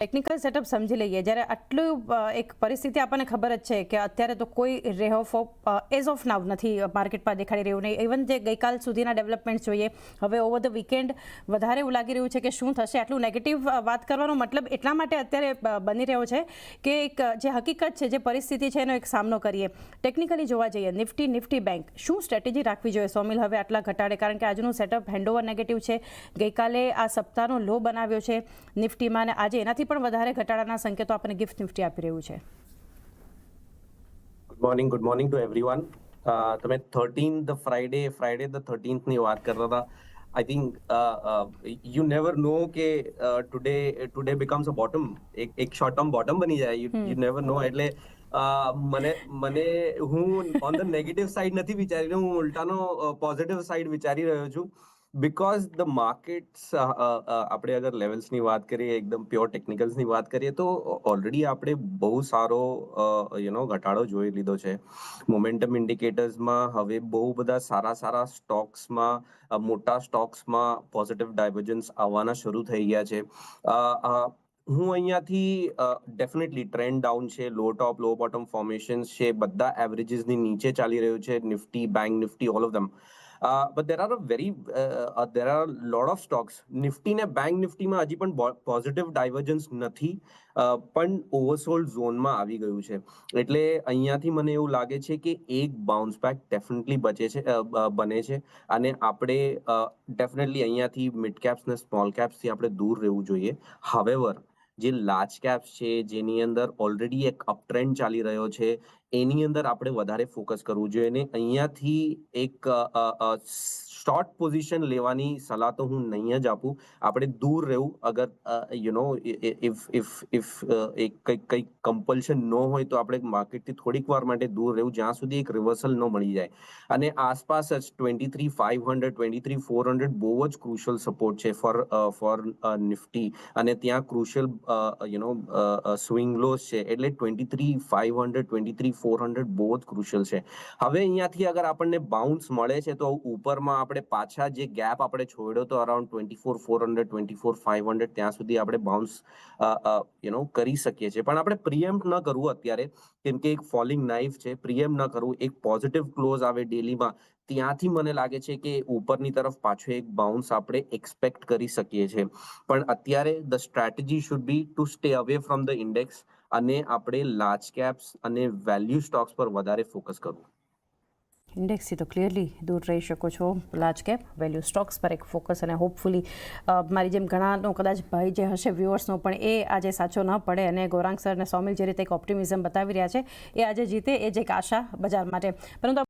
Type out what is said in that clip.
Technical setup સમજી લઈએ. જ્યારે આટલું એક પરિસ્થિતિ આપણને ખબર જ છે કે અત્યારે તો કોઈ રે ઓફ એઝ ઓફ નાવ નથી માર્કેટમાં દેખાડી રહ્યું નહીં. ઇવન જે ગઈકાલ સુધીના ડેવલપમેન્ટ જોઈએ, હવે ઓવર ધ વીકેન્ડ વધારે એવું લાગી રહ્યું છે કે શું થશે. આટલું નેગેટિવ વાત કરવાનો મતલબ એટલા માટે અત્યારે બની રહ્યો છે કે એક જે હકીકત છે, જે પરિસ્થિતિ છે, એનો એક સામનો કરીએ. ટેકનિકલી જોવા જઈએ, નિફ્ટી બેંક શું સ્ટ્રેટેજી રાખવી જોઈએ સોમિલ હવે આટલા ઘટાડે? કારણ કે આજનું સેટઅપ હેન્ડઓવર નેગેટિવ છે. ગઈકાલે આ સપ્તાહનો લો બનાવ્યો છે નિફ્ટીમાં, અને આજે એનાથી પણ વધારે ઘટાડાના સંકેતો આપણને ગિફ્ટ નિફ્ટી આપી રહ્યું છે. Good morning to everyone. તમે 13 ધ ફ્રાઈડે ધ 13th ની વાત કરતા હતા. આઈ થિંક યુ નેવર નો કે ટુડે બીકમ્સ અ બોટમ, એક શોર્ટ ટર્મ બોટમ બની જાય. યુ નેવર નો. એટલે મને હું ઓન ધ નેગેટિવ સાઈડ નથી વિચારી રહ્યો, હું ઉલટાનો પોઝિટિવ સાઈડ વિચારી રહ્યો છું. બિકોઝ ધ માર્કેટ્સ, આપણે અગર લેવલ્સની વાત કરીએ, એકદમ પ્યોર ટેકનિકલ્સની વાત કરીએ, તો ઓલરેડી આપણે બહુ સારો ઘટાડો જોઈ લીધો છે. મોમેન્ટમ ઇન્ડિકેટર્સમાં હવે બહુ બધા સારા સ્ટોક્સમાં, મોટા સ્ટોક્સમાં પોઝિટિવ ડાયવર્જન્સ આવવાના શરૂ થઈ ગયા છે. હું અહીંયાથી ડેફિનેટલી ટ્રેન્ડ ડાઉન છે, લો ટોપ લો બોટમ ફોર્મેશન્સ છે, બધા એવરેજીસની નીચે ચાલી રહ્યું છે. Nifty, bank Nifty, all of them. But there are a lot of stocks. Nifty ને બેંક નિફ્ટીમાં હજી પણ પોઝિટિવ ડાયવર્જન્સ નથી, પણ ઓવરસોલ્ડ ઝોનમાં આવી ગયું છે. એટલે અહીંયાથી મને એવું લાગે છે કે એક બાઉન્સ બેક ડેફિનેટલી બને છે, અને આપણે ડેફિનેટલી અહીંયાથી મિડ કેપ્સ ને સ્મોલ કેપ્સથી આપણે દૂર રહેવું જોઈએ. હાવેવર, જે લાર્જ કેપ્સ છે, જેની અંદર ઓલરેડી એક અપટ્રેન્ડ ચાલી રહ્યો છે, એની અંદર આપણે વધારે ફોકસ કરવું જોઈએ. અને અહીંયાથી એક શોર્ટ પોઝિશન લેવાની સલાહ તો હું નહીં જ આપું. આપણે દૂર રહેવું. અગર ઇફ કંઈક કમ્પલ્શન ન હોય તો આપણે માર્કેટથી થોડીક વાર માટે દૂર રહેવું, જ્યાં સુધી એક રિવર્સલ ન મળી જાય. અને આસપાસ જ 23,500 23,400 બહુ જ ક્રુશિયલ સપોર્ટ છે ફોર નિફ્ટી, અને ત્યાં ક્રુશિયલ સ્વિંગ લોસ છે. એટલે 23,500 23,400 બહુ જ ક્રુશિયલ છે. હવે અહીંયાથી અગર આપણને બાઉન્સ મળે છે તો ઉપરમાં આપણે પાછા જે ગેપ આપણે છોડ્યો તો અરાઉન્ડ 24,400 24,500, ત્યાં સુધી આપણે બાઉન્સ કરી શકીએ છીએ. પણ આપણે પ્રિએમ્પ્ટ ન કરવું અત્યારે, કેમ કે એક ફોલિંગ નાઇફ છે. પ્રિએમ્પ્ટ ન કરવું. એક પોઝિટિવ ક્લોઝ આવે ડેલીમાં, ત્યાંથી મને લાગે છે કે ઉપરની તરફ પાછો એક બાઉન્સ આપણે એક્સપેક્ટ કરી શકીએ છીએ. પણ અત્યારે the strategy should be to stay away from the index, અને આપણે લાર્જ કેપ્સ અને વેલ્યુ સ્ટોક્સ પર વધારે ફોકસ કરવું. ઇન્ડેક્સથી તો ક્લિયરલી દૂર રહી શકો છો. લાર્જ કેપ વેલ્યુ સ્ટોક્સ પર એક ફોકસ, અને હોપફુલી મારી જેમ ઘણાનો કદાચ ભાઈ જે હશે વ્યુઅર્સનો પણ એ આજે સાચો ન પડે, અને ગૌરાંગ સર અને સોમિલ જે રીતે એક ઓપ્ટિમિઝમ બતાવી રહ્યા છે એ આજે જીતે, એ જ એક આશા બજાર માટે. પરંતુ